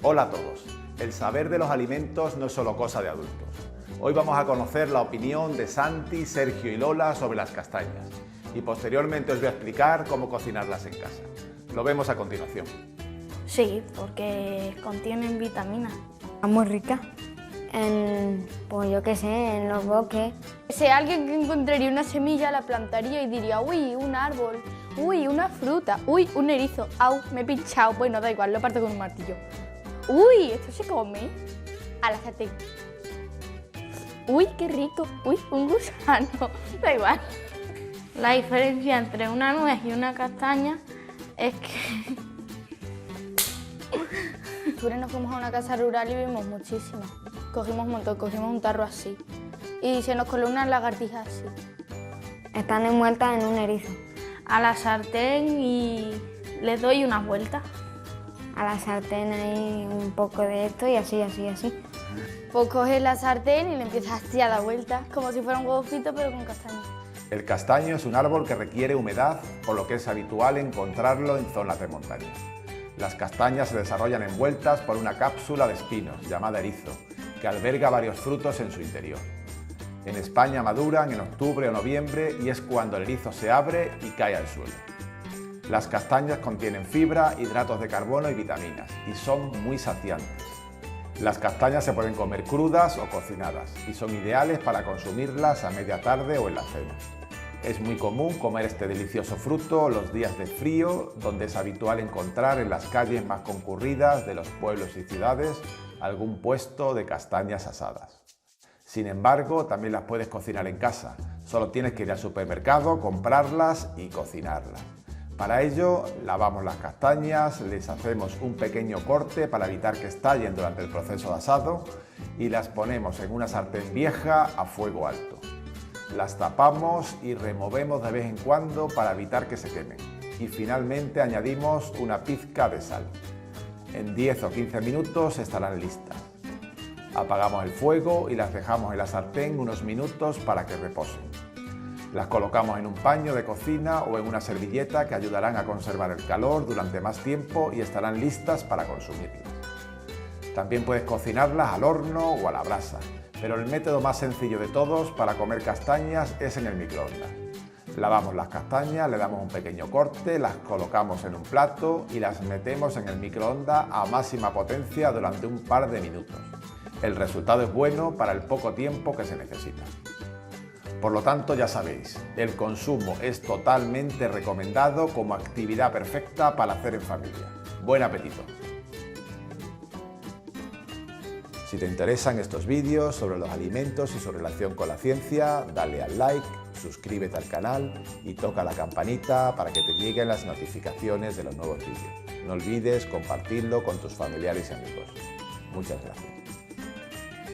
Hola a todos. El saber de los alimentos no es solo cosa de adultos. Hoy vamos a conocer la opinión de Santi, Sergio y Lola sobre las castañas. Y posteriormente os voy a explicar cómo cocinarlas en casa. Lo vemos a continuación. Sí, porque contienen vitaminas. Muy rica. Pues yo qué sé, en los bosques. Si alguien que encontraría una semilla, la plantaría y diría, uy, un árbol, uy, una fruta, uy, un erizo, au, me he pinchado. Bueno, da igual, lo parto con un martillo. Uy, esto se come a la sartén. Uy, qué rico, uy, un gusano, da igual. La diferencia entre una nuez y una castaña es que... Nos fuimos a una casa rural y vimos muchísimas. Cogimos un montón, cogimos un tarro así. Y se nos coló una lagartija así. Están envueltas en un erizo. A la sartén y le doy unas vueltas. A la sartén hay un poco de esto y así, así, así. Pues coges la sartén y le empiezas así a dar vueltas, como si fuera un huevo frito pero con castaña. El castaño es un árbol que requiere humedad, por lo que es habitual encontrarlo en zonas de montaña. Las castañas se desarrollan envueltas por una cápsula de espinos, llamada erizo, que alberga varios frutos en su interior. En España maduran en octubre o noviembre y es cuando el erizo se abre y cae al suelo. Las castañas contienen fibra, hidratos de carbono y vitaminas, y son muy saciantes. Las castañas se pueden comer crudas o cocinadas, y son ideales para consumirlas a media tarde o en la cena. Es muy común comer este delicioso fruto los días de frío, donde es habitual encontrar en las calles más concurridas de los pueblos y ciudades algún puesto de castañas asadas. Sin embargo, también las puedes cocinar en casa, solo tienes que ir al supermercado, comprarlas y cocinarlas. Para ello, lavamos las castañas, les hacemos un pequeño corte para evitar que estallen durante el proceso de asado y las ponemos en una sartén vieja a fuego alto. Las tapamos y removemos de vez en cuando para evitar que se quemen. Y finalmente añadimos una pizca de sal. En 10 o 15 minutos estarán listas. Apagamos el fuego y las dejamos en la sartén unos minutos para que reposen. Las colocamos en un paño de cocina o en una servilleta que ayudarán a conservar el calor durante más tiempo y estarán listas para consumirlas. También puedes cocinarlas al horno o a la brasa, pero el método más sencillo de todos para comer castañas es en el microondas. Lavamos las castañas, le damos un pequeño corte, las colocamos en un plato y las metemos en el microondas a máxima potencia durante un par de minutos. El resultado es bueno para el poco tiempo que se necesita. Por lo tanto, ya sabéis, el consumo es totalmente recomendado como actividad perfecta para hacer en familia. ¡Buen apetito! Si te interesan estos vídeos sobre los alimentos y su relación con la ciencia, dale al like, suscríbete al canal y toca la campanita para que te lleguen las notificaciones de los nuevos vídeos. No olvides compartirlo con tus familiares y amigos. Muchas gracias.